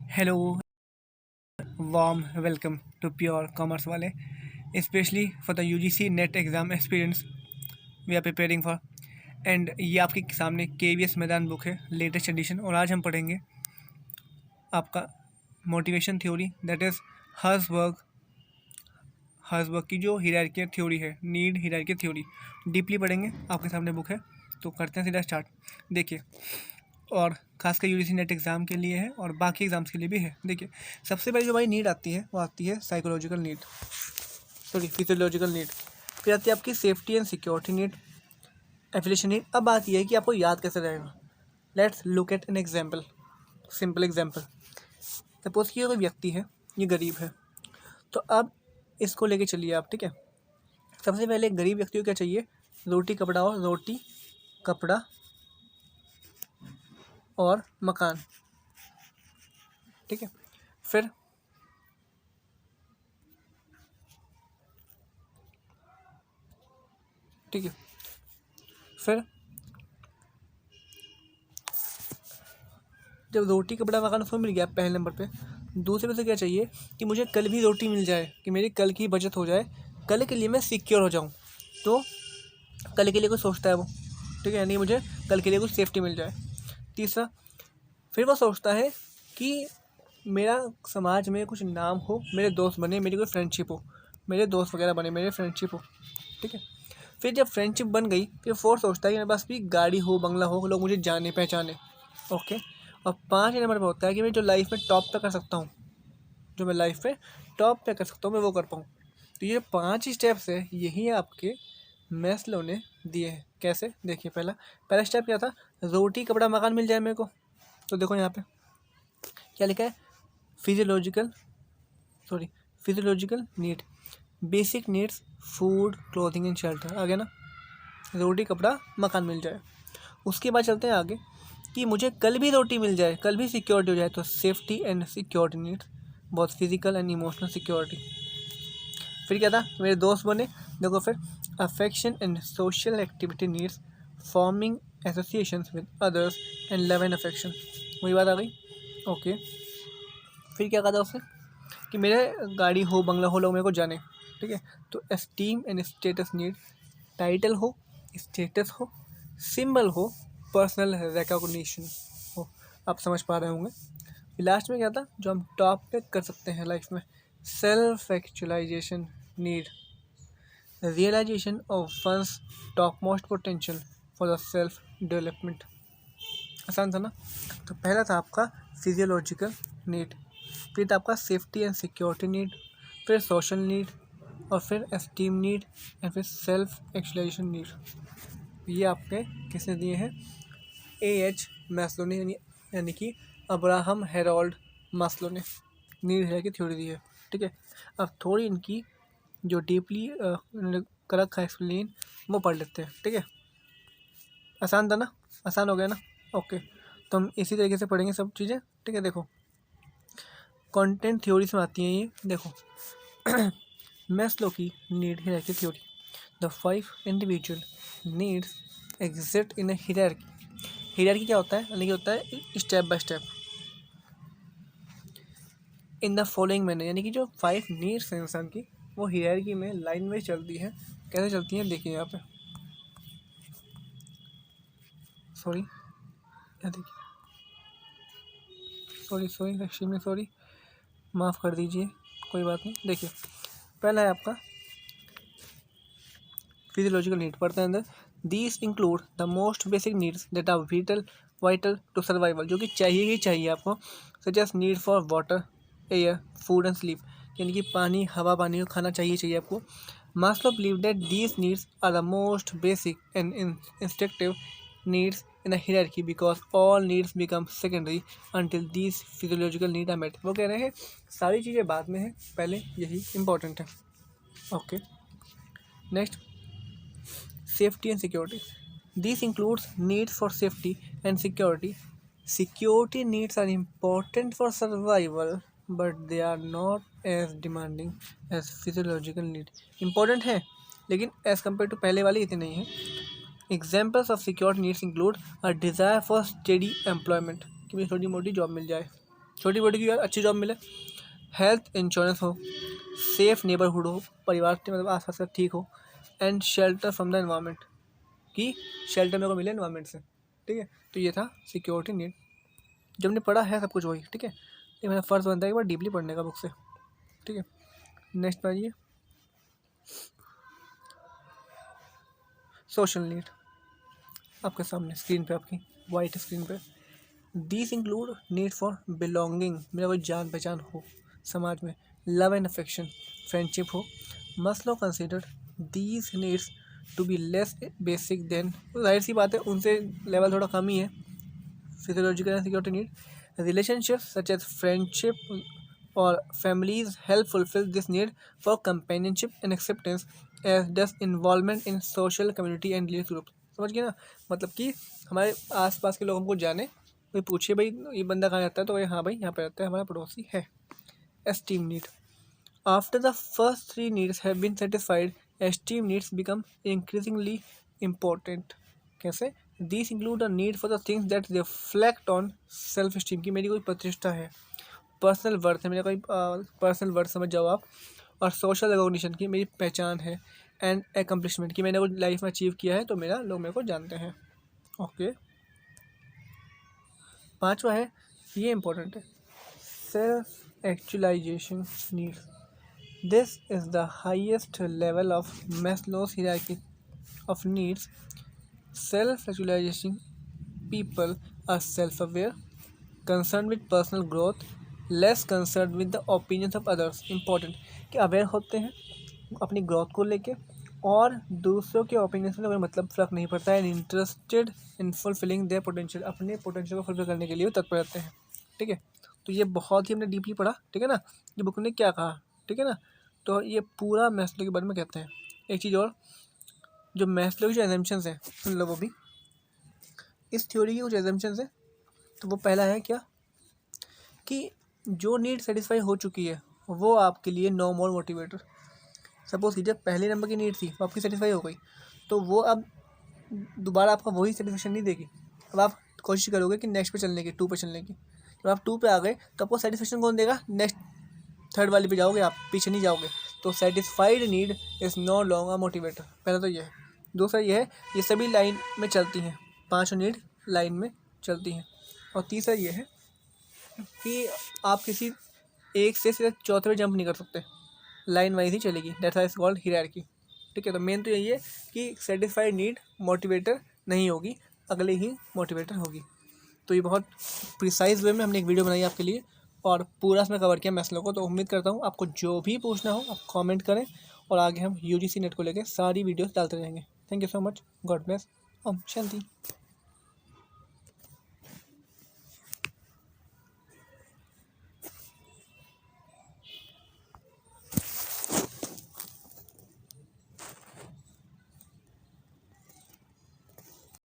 Hello, warm welcome to Pure Commerce वाले, especially for the UGC net exam experience we are preparing for. And ये आपके सामने KVS मैदान book है, latest edition. और आज हम पढ़ेंगे आपका motivation theory, that is Herzberg की जो हिरार्की थ्योरी है, नीड हिरार्की थ्योरी, डीपली पढ़ेंगे। आपके सामने बुक है, तो करते हैं सीधा स्टार्ट। देखिए, और खासकर यूजीसी नेट एग्ज़ाम के लिए है और बाकी एग्ज़ाम्स के लिए भी है। देखिए, सबसे पहले जो भाई नीड आती है वो आती है psychological need, sorry physiological need. फिर आती है आपकी safety and security need, affiliation need. अब बात यह है कि आपको याद कैसे रहेगा। Let's look at an example, simple example. Suppose कि ये कोई व्यक्ति है, ये गरीब है, तो अब इसको लेके चलिए आप, ठीक है। सबसे पहले गरीब व्यक्ति को क्या चाहिए? रोटी कपड़ा और मकान, ठीक है। फिर ठीक है, फिर जब रोटी कपड़ा मकान उसको मिल गया पहले नंबर पे, दूसरे पे से क्या चाहिए कि मुझे कल भी रोटी मिल जाए, कि मेरी कल की बचत हो जाए, कल के लिए मैं सिक्योर हो जाऊँ। तो कल के लिए कुछ सोचता है वो, ठीक है, यानी मुझे कल के लिए कुछ सेफ्टी मिल जाए। तीसरा, फिर वो सोचता है कि मेरा समाज में कुछ नाम हो, मेरे दोस्त बने, मेरी कोई फ्रेंडशिप हो, मेरे दोस्त वगैरह बने, मेरी फ्रेंडशिप हो, ठीक है। फिर जब फ्रेंडशिप बन गई, फिर फोर्थ सोचता है कि मेरे पास भी गाड़ी हो, बंगला हो, लोग मुझे जाने पहचाने, ओके। और 5 नंबर पर होता है कि मैं जो लाइफ में टॉप पे कर सकता हूँ, जो मैं लाइफ में टॉप पे कर सकता हूँ, मैं वो कर पाऊँ। तो ये 5 स्टेप्स है, यही आपके मैस्लो ने दिए हैं। कैसे? देखिए, पहला स्टेप क्या था? रोटी कपड़ा मकान मिल जाए मेरे को। तो देखो यहाँ पे क्या लिखा है? Physiological need, basic needs, food, clothing and shelter. आ गया ना? रोटी कपड़ा मकान मिल जाए। उसके बाद चलते हैं आगे कि मुझे कल भी रोटी मिल जाए, कल भी सिक्योरिटी हो जाए, तो सेफ्टी एंड सिक्योरिटी नीड्स, बहुत फिजिकल एंड इमोशनल सिक्योरिटी। फिर क्या था? मेरे दोस्त बने। देखो, फिर affection and social activity needs, forming associations with others and love and affection. वही बात आ गई, ओके। फिर क्या कहा था उसने कि मेरे गाड़ी हो, बंगला हो, लोग मेरे को जाने, ठीक है। तो esteem and status need, title हो, स्टेटस हो, सिंबल हो, पर्सनल रिकॉग्निशन हो। आप समझ पा रहे होंगे। लास्ट में क्या था जो हम टॉप पे कर सकते हैं लाइफ में? Self actualization need, realization of one's top most potential for the self development. आसान था ना? तो पहला था आपका फिजियोलॉजिकल नीड, फिर था आपका सेफ्टी एंड सिक्योरिटी नीड, फिर सोशल नीड, और फिर एस्टीम नीड, एंड फिर सेल्फ एक्चुअलाइजेशन नीड। ये आपके किसने दिए हैं? AH मैस्लो ने, यानी कि अब्राहम हेरोल्ड मास्लो ने नीड हिरार्की थ्योरी दी है, ठीक है। अब थोड़ी इनकी जो डीपली कर रखा है एक्सप्लेन, वो पढ़ लेते हैं, ठीक है। आसान था ना? आसान हो गया ना? ओके, तो हम इसी तरीके से पढ़ेंगे सब चीज़ें, ठीक है। देखो, कंटेंट थ्योरी से आती हैं ये। देखो मैस्लो की need hierarchy theory, the 5 individual needs exist in a hierarchy. Hierarchy क्या होता है? यानी कि होता है step by step, in the following manner, यानी कि जो 5 नीड्स हैं इंसान की, वो हिरार्की में लाइन में चलती है। कैसे चलती हैं? देखिए यहाँ पे, सॉरी, यहाँ देखिए, सॉरी एक्चुअली सॉरी, माफ़ कर दीजिए, कोई बात नहीं। देखिए, पहला है आपका फिजियोलॉजिकल नीड, पढ़ते हैं अंदर। These include the most basic needs that are vital to survival, जो कि चाहिए ही चाहिए आपको, such as need for water, air, food and sleep, यानी कि पानी, हवा, पानी, खाना चाहिए आपको। Maslow believe that these needs are the most basic and instinctive needs in a hierarchy because all needs become secondary until these physiological need are met। वो कह रहे हैं सारी चीज़ें बाद में है, पहले यही इम्पोर्टेंट है, okay. Next, safety and security, this includes need for safety and security. Security needs are important for survival but they are not as demanding as physiological need। important है लेकिन as compared to पहले वाली इतनी नहीं है। Examples of security needs include a desire for steady employment, कि मुझे थोड़ी मोटी जॉब मिल जाए, छोटी मोटी की यार अच्छी जॉब मिले, हेल्थ इंश्योरेंस हो, सेफ नेबरहुड हो, परिवार के मतलब आस पास का ठीक हो, and shelter from the environment, कि शेल्टर मेरे को मिले एनवायरनमेंट से। ठीक है, तो ये था सिक्योरिटी नीड। जब हमने पढ़ा है सब कुछ वही, ठीक है, ये मेरा फ़र्ज़ बनता है एक बार डीपली पढ़ने का बुक से। ठीक है, नेक्स्ट पढ़िए सोशल नीड, आपके सामने स्क्रीन पे, आपकी वाइट स्क्रीन पे। These include need for belonging, मेरा कोई जान पहचान हो समाज में, लव एंड अफेक्शन, फ्रेंडशिप हो। Maslow considered these needs to be less basic than, जाहिर सी बात है उनसे लेवल थोड़ा कम ही है। Physiological and security need, relationships such as friendship और families help fulfill this need for companionship and acceptance, as does involvement in social community and religious group। समझ गए ना, मतलब कि हमारे आसपास के लोग हमको जाने, कोई पूछे भाई ये बंदा कहाँ रहता है, तो भाई हाँ भाई यहाँ पे रहता है, हमारा पड़ोसी है। Esteem need, after the first three needs have been satisfied, esteem needs become increasingly important. कैसे? This include a need for the things that reflect on self esteem, की मेरी कोई प्रतिष्ठा है, पर्सनल वर्थ है, मेरा कोई पर्सनल वर्थ समझ जाओ आप, और सोशल रिकॉग्निशन की मेरी पहचान है, एंड एकम्प्लिशमेंट की मैंने कुछ लाइफ में अचीव किया है तो मेरा लोग मेरे को जानते हैं। ओके, पांचवा है, ये इम्पोर्टेंट है, self actualization needs. This is the highest level of Maslow's hierarchy of needs. Self actualization people are self aware, concern with personal growth, less concern with the opinions of others. Important, कि aware होते हैं अपनी growth को लेके, और दूसरों के opinion से कोई मतलब फ़र्क नहीं पड़ता है, interested in fulfilling their potential, अपने पोटेंशियल को फुलफिल करने के लिए वो तत्पर रहते हैं। ठीक है, तो ये बहुत ही हमने डीपली पढ़ा। ठीक है ना, ये बुक ने क्या कहा, ठीक है ना, तो ये पूरा मैस्लो के बारे में कहते हैं। एक चीज़ और, जो मैस्लो की जो एजम्पशंस हैं सुन लो, वो भी इस थ्योरी की कुछ एजम्पशंस हैं। तो वो पहला है क्या, कि जो नीड सेटिस्फाई हो चुकी है वो आपके लिए नो मोर मोटिवेटर। सपोज कीजिए पहले नंबर की नीड थी, वो आपकी सेटिस्फाई हो गई, तो वो अब दोबारा आपका वही सेटिस्फेक्शन नहीं देगी। अब आप कोशिश करोगे कि नेक्स्ट पे चलने की, 2 पे चलने की। जब आप 2 पे आ गए तो आपको सेटिस्फेक्शन कौन देगा, नेक्स्ट थर्ड वाली पे जाओगे आप, पीछे नहीं जाओगे। तो satisfied need is no longer motivator, पहला तो ये है। दूसरा ये है, ये सभी लाइन में चलती हैं, 5 नीड लाइन में चलती हैं। और तीसरा ये है कि आप किसी एक से सीधे चौथे पे जंप नहीं कर सकते, लाइन वाइज ही चलेगी, that's why it's called hierarchy. ठीक है, तो मेन तो यही है कि सेटिस्फाइड नीड मोटिवेटर नहीं होगी, अगले ही मोटिवेटर होगी। तो ये बहुत प्रिसाइज वे में हमने एक वीडियो बनाई आपके लिए, और पूरा इसमें कवर किया मैस्लो को। तो उम्मीद करता हूँ आपको जो भी पूछना हो आप कमेंट करें, और आगे हम यूजीसी नेट को लेकर सारी वीडियोस डालते रहेंगे। Thank you so much, god bless, Om Shanti.